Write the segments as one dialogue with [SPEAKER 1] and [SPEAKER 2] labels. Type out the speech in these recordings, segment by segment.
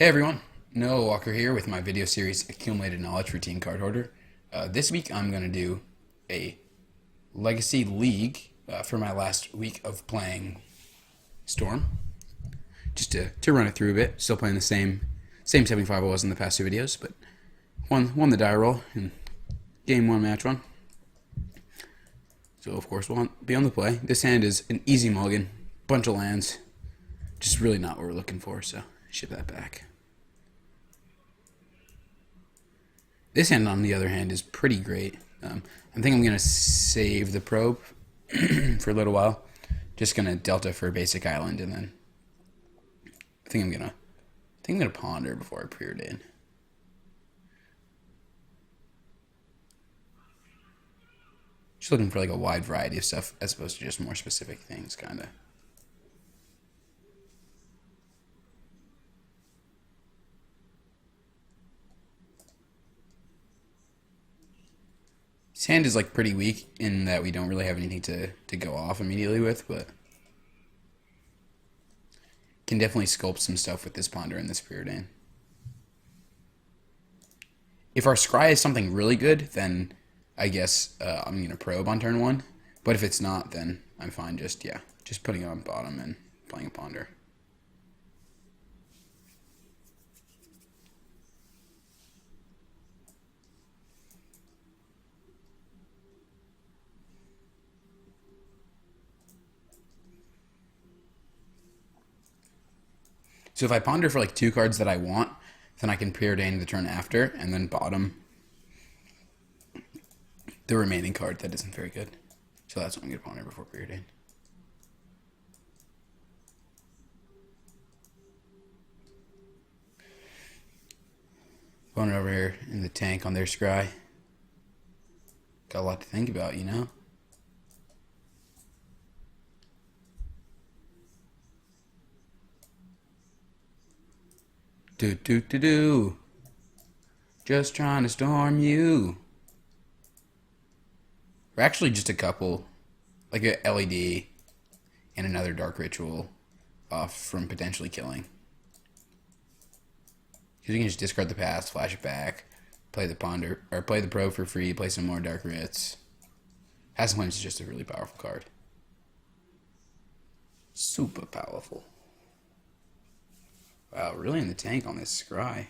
[SPEAKER 1] Hey everyone, Noah Walker here with my video series Accumulated Knowledge Routine Card Hoarder. This week I'm going to do a Legacy League for my last week of playing Storm. Just to run it through a bit. Still playing the same 75 I was in the past two videos, but won the die roll in game one, match one. So of course we'll be on the play. This hand is an easy mulligan, bunch of lands. Just really not what we're looking for, so ship that back. This hand, on the other hand, is pretty great. I think I'm going to save the probe for a little while. Just going to delta for a basic island, and then I think I'm gonna ponder before I preordain. Just looking for like a wide variety of stuff as opposed to just more specific things, kind of. His hand is like pretty weak in that we don't really have anything to go off immediately with, but can definitely sculpt some stuff with this ponder and this preordain. If our scry is something really good, then I guess I'm gonna probe on turn one. But if it's not, then I'm fine just putting it on bottom and playing a ponder. So if I ponder for like two cards that I want, then I can preordain the turn after and then bottom the remaining card that isn't very good. So that's what I'm going to ponder before preordain. Opponent over here in the tank on their scry. Got a lot to think about, you know? Do. Just trying to storm you. We're actually just a couple, like a LED and another dark ritual off from potentially killing. Because you can just discard the past, flash it back, play the ponder, or play the probe for free, play some more dark writs. Hassle Flames is just a really powerful card. Super powerful. Wow, really in the tank on this scry.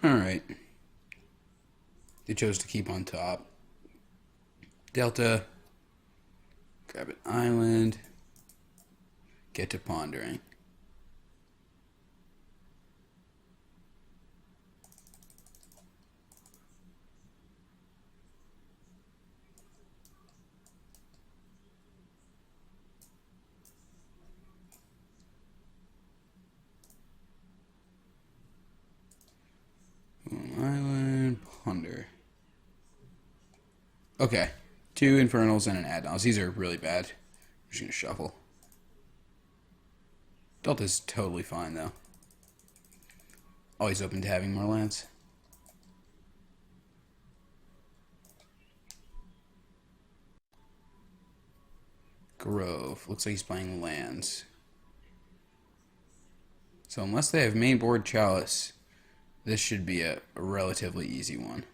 [SPEAKER 1] Alright. They chose to keep on top. Delta. Grab an island. Get to pondering. Island, ponder. Okay. Two Infernals and an Adnals. These are really bad. I'm just going to shuffle. Delta's totally fine, though. Always open to having more lands. Grove. Looks like he's playing lands. So unless they have main board Chalice, this should be a relatively easy one.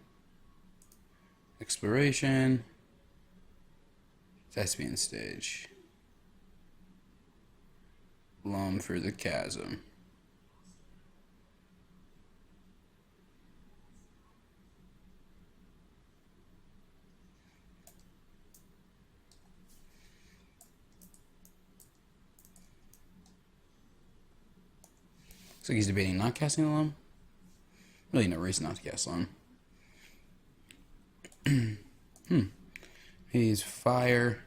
[SPEAKER 1] Exploration. Thespian Stage. Loam for the Chasm. Looks like he's debating not casting the Loam. Really no reason not to cast Loam. He's fire.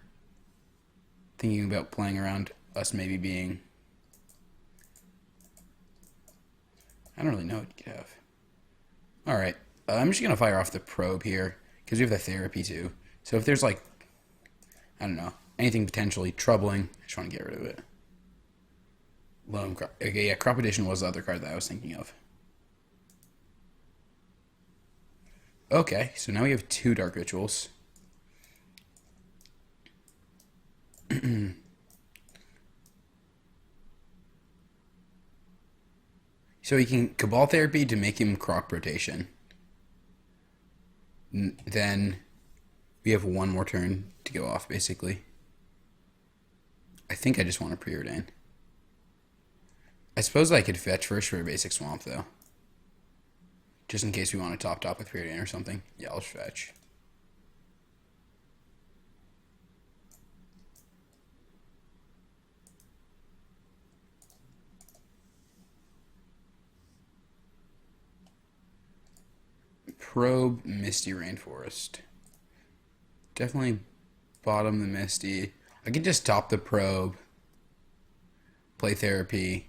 [SPEAKER 1] Thinking about playing around us maybe being... I don't really know what you could have. Alright. I'm just going to fire off the probe here. Because we have the therapy too. So if there's like... I don't know. anything potentially troubling. I just want to get rid of it. Loam. Okay, yeah, Crop Edition was the other card that I was thinking of. Okay, so now we have 2 Dark Rituals. So he can Cabal Therapy to make him Crop Rotation. Then we have 1 more turn to go off, basically. I think I just want to Preordain. I suppose I could fetch first for a basic Swamp, though. Just in case we want to top with Preordain or something. Yeah, I'll fetch. Probe Misty Rainforest. Definitely bottom the Misty. I could just top the Probe. Play Therapy.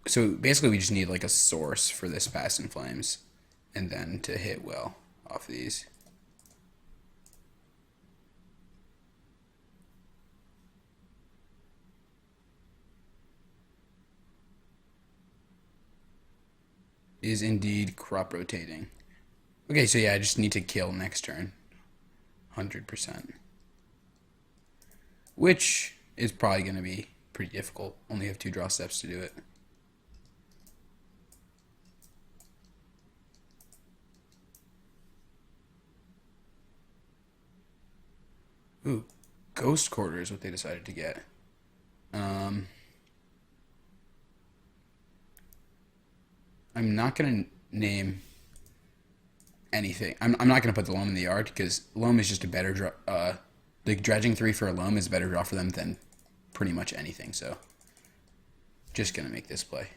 [SPEAKER 1] So basically we just need like a source for this Past in Flames. And then to hit well off these. Is indeed Crop Rotating. Okay, so yeah, I just need to kill next turn. 100%. Which is probably going to be pretty difficult. Only have 2 draw steps to do it. Ooh, Ghost Quarter is what they decided to get. I'm not going to name anything. I'm not going to put the Loam in the yard because Loam is just a better draw. The Dredging 3 for a Loam is a better draw for them than pretty much anything. So just going to make this play.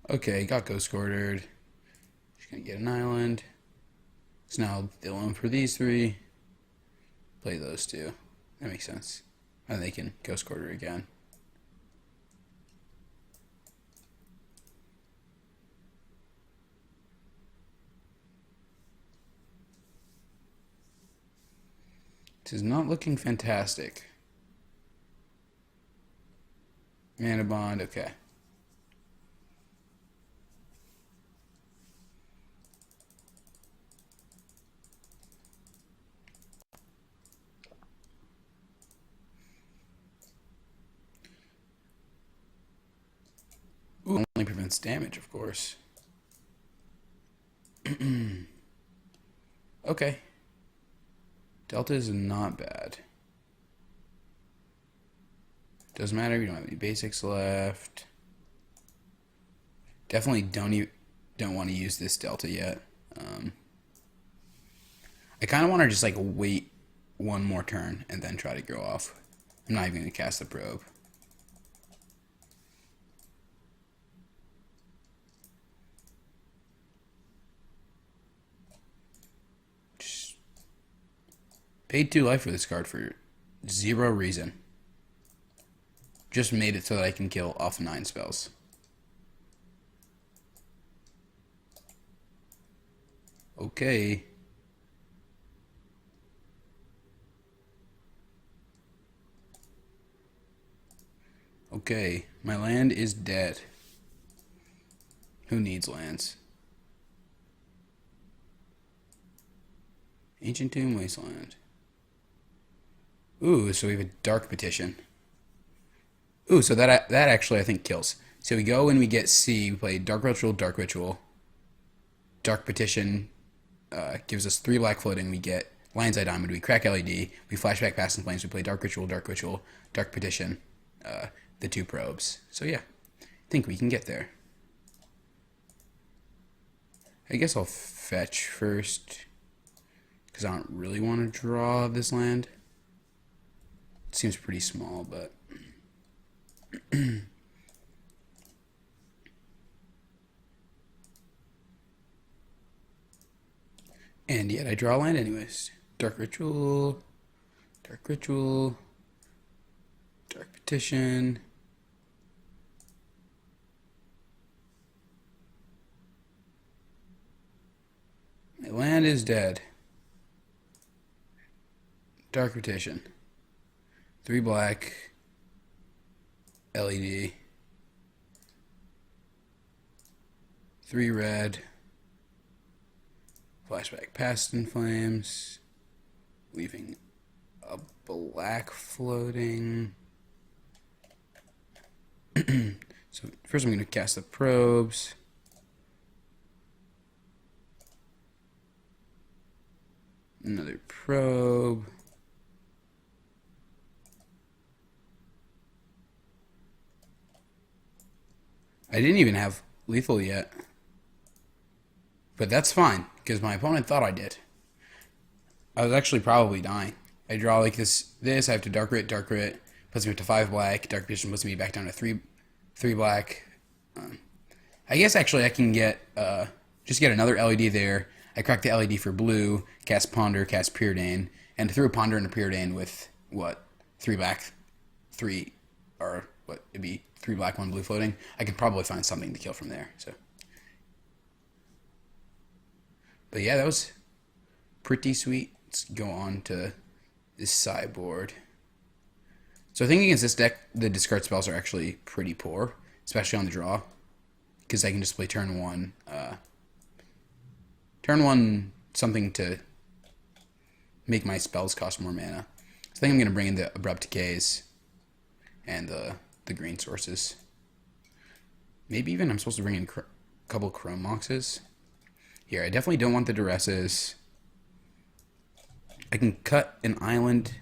[SPEAKER 1] Okay, got Ghost Quartered. Just gonna get an island. So now the Loam for these 3. Play those 2. That makes sense. And they can Ghost Quarter again. This is not looking fantastic. Mana Bond, okay. Ooh, only prevents damage, of course. Okay. Delta is not bad. Doesn't matter, we don't have any basics left. Definitely don't want to use this Delta yet. I kind of want to just like wait 1 more turn and then try to go off. I'm not even going to cast the Probe. Just paid 2 life for this card for 0 reason. Just made it so that I can kill off 9 spells. Okay. Okay, my land is dead. Who needs lands? Ancient Tomb Wasteland. Ooh, so we have a Dark Petition. Ooh, so that actually I think kills. So we go and we get C. We play Dark Ritual, Dark Ritual. Dark Petition gives us 3 black floating. We get Lion's Eye Diamond. We crack LED. We flashback Past in Flames. We play Dark Ritual, Dark Ritual, Dark Petition. The 2 probes. So yeah, I think we can get there. I guess I'll fetch first because I don't really want to draw this land. It seems pretty small, but And yet I draw land anyways. Dark Ritual, Dark Ritual, Dark Petition. My land is dead. Dark Petition. 3 black. LED. 3 red. Flashback Past in Flames. Leaving a black floating. So first I'm going to cast the probes. Another probe. I didn't even have lethal yet. But that's fine, because my opponent thought I did. I was actually probably dying. I draw like this, I have to dark rit, puts me up to 5 black, dark vision puts me back down to 3 black. I guess actually I can get, just get another LED there. I crack the LED for blue, cast Ponder, cast Preordain, and throw Ponder into Preordain with, what, 3 black, 3, or what, it'd be 3 black, 1 blue floating. I could probably find something to kill from there, so. But yeah, that was pretty sweet. Let's go on to this sideboard. So I think against this deck, the discard spells are actually pretty poor, especially on the draw, because I can just play turn 1, something to make my spells cost more mana. So I think I'm going to bring in the Abrupt Decays and the green sources. Maybe even I'm supposed to bring in a couple Chrome Moxes. Here, I definitely don't want the Duresses. I can cut an Island,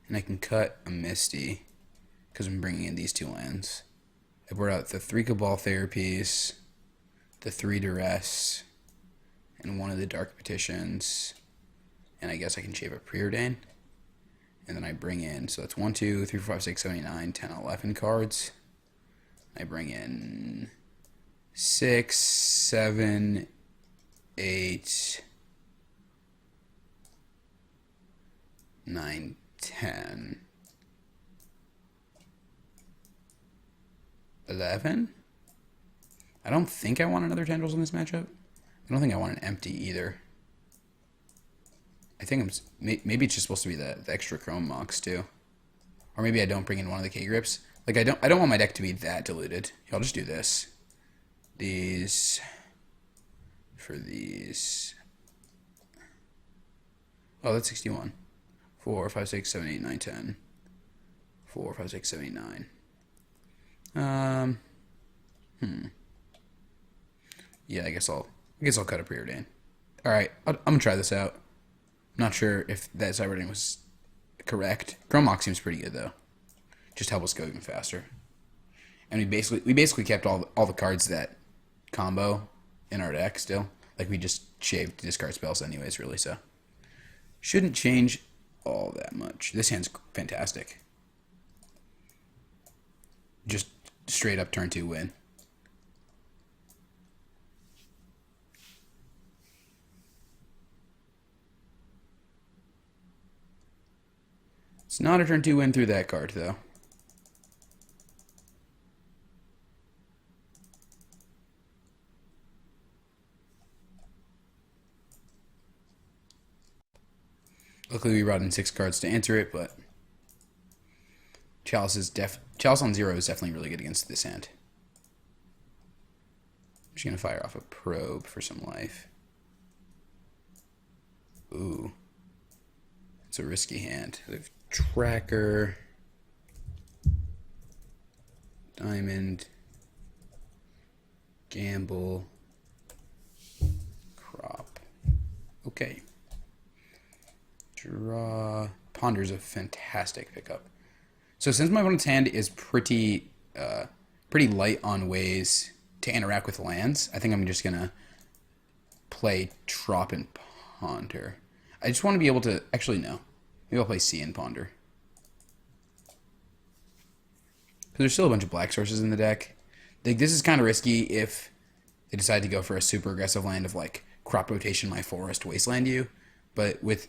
[SPEAKER 1] and I can cut a Misty, because I'm bringing in these 2 lands. I brought out the 3 Cabal Therapies, the 3 Duress, and 1 of the Dark Petitions, and I guess I can shave a Preordain. And then I bring in, so that's 1, 2, 3, 4, 5, 6, 7, 8, 9, 10, 11 cards. I bring in 6, 7, 8, 9, 10, 11. I don't think I want another Tendrils in this matchup. I don't think I want an empty either. I think maybe it's just supposed to be the extra Chrome Mox too, or maybe I don't bring in one of the K-Grips. Like I don't want my deck to be that diluted. I'll just do this. These for these. Oh, that's 61. 4, 5, 6, 7, 8, 9, 10. 4, 5, 6, 7, 8, 9. Yeah, I guess I'll cut a Preordain. All right, I'm gonna try this out. Not sure if that Sideboarding was correct. Chrome Mox seems pretty good though. Just help us go even faster. And we basically kept all the cards that combo in our deck still. Like we just shaved discard spells anyways, really. So shouldn't change all that much. This hand's fantastic. Just straight up turn 2 win. It's not a turn 2 win through that card, though. Luckily, we brought in 6 cards to answer it, but Chalice on 0 is definitely really good against this hand. I'm just gonna fire off a probe for some life. Ooh, it's a risky hand. We have Tracker, Diamond, Gamble, Crop. Okay. Draw. Ponder's a fantastic pickup. So since my opponent's hand is pretty light on ways to interact with lands, I think I'm just gonna play Trop and Ponder. I just want to be able to actually no. Maybe I'll play Sea and Ponder. Because there's still a bunch of black sources in the deck. Like, this is kind of risky if they decide to go for a super aggressive land of like crop rotation my forest, wasteland you. But with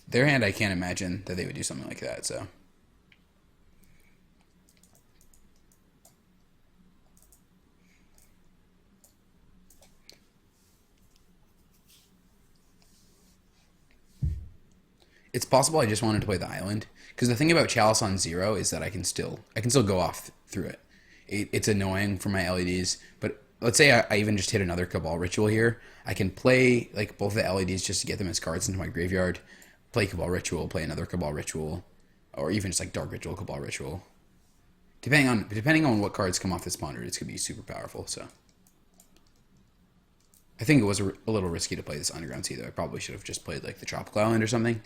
[SPEAKER 1] their hand, I can't imagine that they would do something like that. So it's possible I just wanted to play the island because the thing about Chalice on 0 is that I can still go off through it. It's annoying for my LEDs, but let's say I even just hit another Cabal Ritual here. I can play like both the LEDs just to get them as cards into my graveyard. Play Cabal Ritual, play another Cabal Ritual, or even just like Dark Ritual, Cabal Ritual. Depending on what cards come off this ponder, it's gonna be super powerful. So I think it was a little risky to play this Underground Sea though. I probably should have just played like the Tropical Island or something,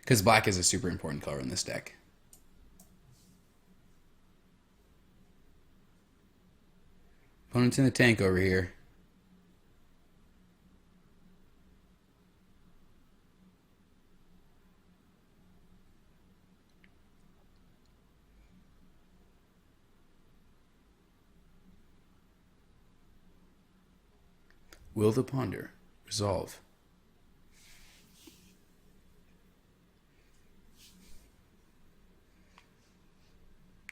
[SPEAKER 1] because black is a super important color in this deck. Opponent's in the tank over here. Will the ponder resolve?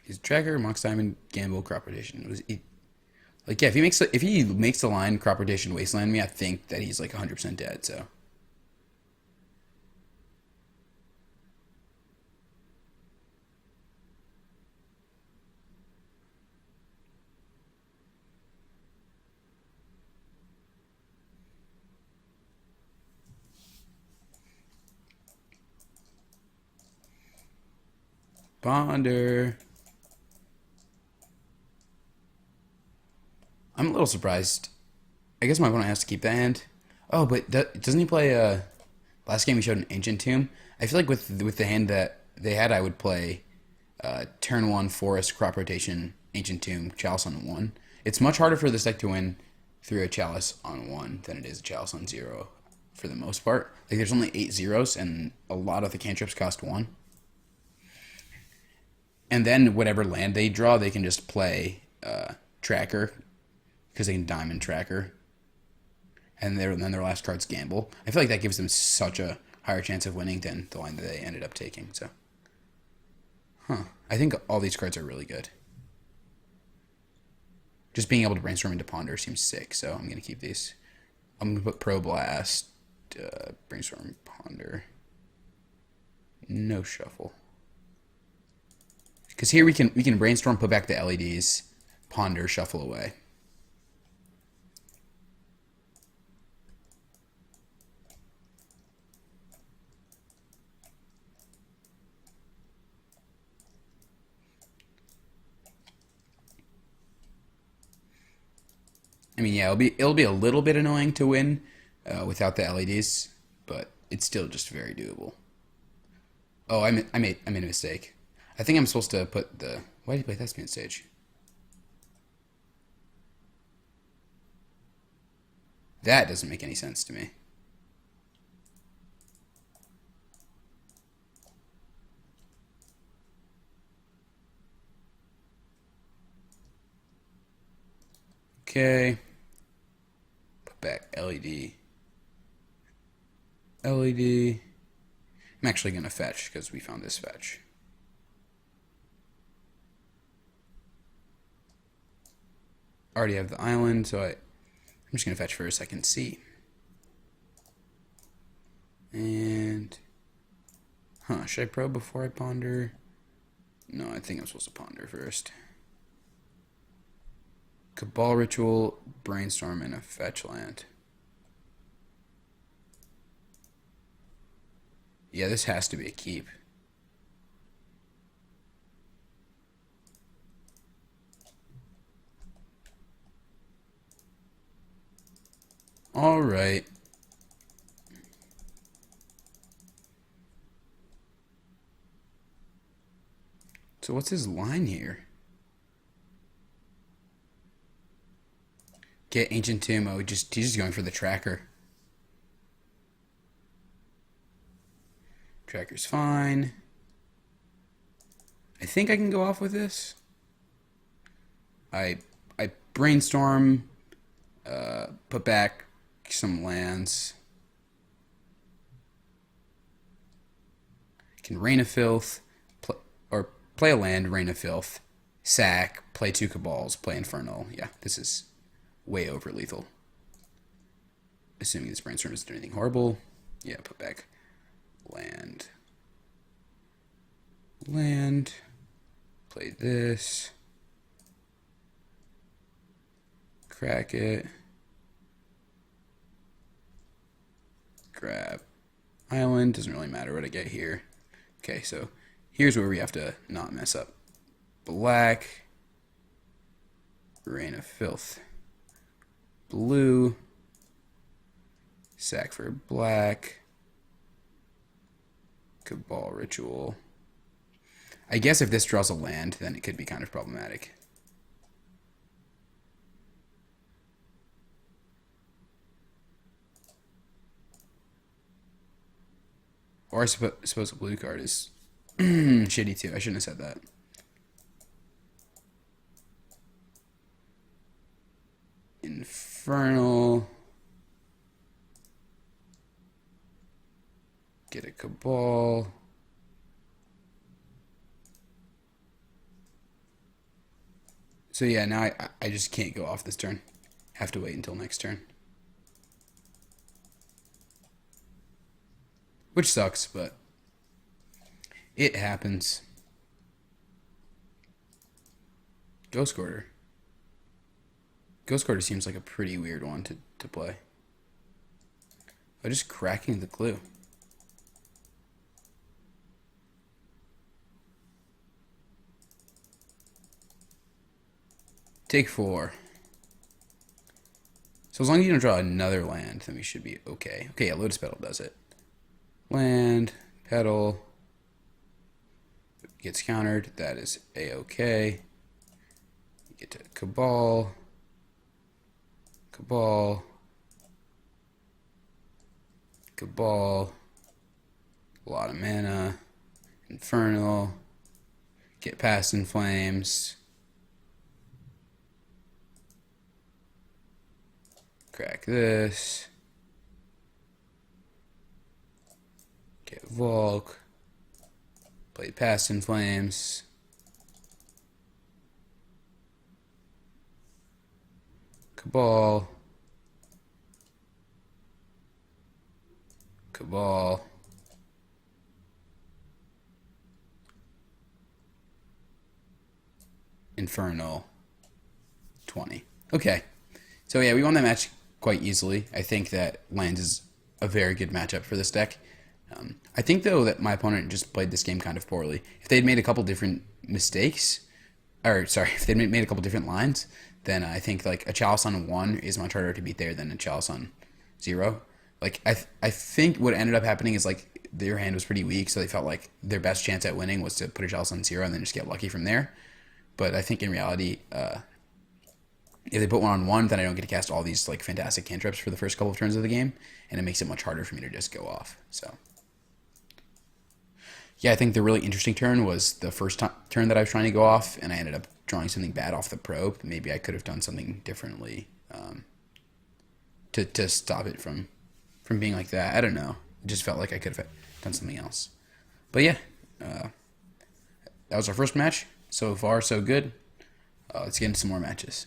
[SPEAKER 1] His tracker, Mox Diamond, Gamble, Crop Rotation. Like, yeah, if he makes the line Crop Rotation Wasteland me, I think that he's like 100% dead. So ponder. I'm a little surprised. I guess my opponent has to keep that hand. Oh, but doesn't he play? Last game he showed an Ancient Tomb. I feel like with the hand that they had, I would play turn 1 Forest, Crop Rotation, Ancient Tomb, Chalice on 1. It's much harder for this deck to win through a Chalice on 1 than it is a Chalice on 0 for the most part. Like there's only 8 zeros, and a lot of the cantrips cost 1. And then whatever land they draw, they can just play Tracker, because they can Diamond Tracker, and then their last card's Gamble. I feel like that gives them such a higher chance of winning than the line that they ended up taking. So, I think all these cards are really good. Just being able to brainstorm into Ponder seems sick, so I'm gonna keep these. I'm gonna put Pro Blast, brainstorm, Ponder, no shuffle. Because here we can brainstorm, put back the LEDs, ponder, shuffle away. I mean, yeah, it'll be a little bit annoying to win without the LEDs, but it's still just very doable. Oh, I made a mistake. I think I'm supposed to put the. Why did you play Thespian Stage? That doesn't make any sense to me. Okay. Put back LED. LED. I'm actually going to fetch because we found this fetch. Already have the island, so I'm just going to fetch for a second C. And, should I probe before I ponder? No, I think I'm supposed to ponder first. Cabal Ritual, Brainstorm, and a fetch land. Yeah, this has to be a keep. All right. So what's his line here? Get Ancient Tomb. Oh, he's just going for the tracker. Tracker's fine. I think I can go off with this. I brainstorm, put back some lands. can Rain of Filth, or play a land, Rain of Filth, sack, play 2 Cabals, play Infernal. Yeah, this is way over lethal. Assuming this brainstorm doesn't do anything horrible. Yeah, put back land. Land. Play this. Crack it. Grab island. Doesn't really matter what I get here. Okay, so here's where we have to not mess up. Black. Rain of Filth. Blue. Sack for black. Cabal Ritual. I guess if this draws a land, then it could be kind of problematic. Or I suppose a blue card is shitty too. I shouldn't have said that. Infernal. Get a Cabal. So yeah, now I just can't go off this turn. Have to wait until next turn. Which sucks, but it happens. Ghost Quarter. Ghost Quarter seems like a pretty weird one to play. But just cracking the clue. Take 4. So as long as you don't draw another land, then we should be okay. Okay, yeah, Lotus Petal does it. Land, Petal, gets countered. That is a-okay. You get to Cabal, Cabal, Cabal, a lot of mana, Infernal, get past in Flames. Crack this. Get Volk. Play Past in Flames. Cabal. Cabal. Infernal. 20. Okay. So yeah, we won that match quite easily. I think that lands is a very good matchup for this deck. I think, though, that my opponent just played this game kind of poorly. If they'd made a couple different mistakes, or sorry, if they'd made a couple different lines, then I think like a Chalice on 1 is much harder to beat there than a Chalice on 0. Like I think what ended up happening is like their hand was pretty weak, so they felt like their best chance at winning was to put a Chalice on 0 and then just get lucky from there. But I think in reality, if they put 1 on 1, then I don't get to cast all these like fantastic cantrips for the first couple of turns of the game, and it makes it much harder for me to just go off. So yeah, I think the really interesting turn was the first turn that I was trying to go off, and I ended up drawing something bad off the probe. Maybe I could have done something differently to stop it from being like that. I don't know. It just felt like I could have done something else. But yeah, that was our first match. So far, so good. Let's get into some more matches.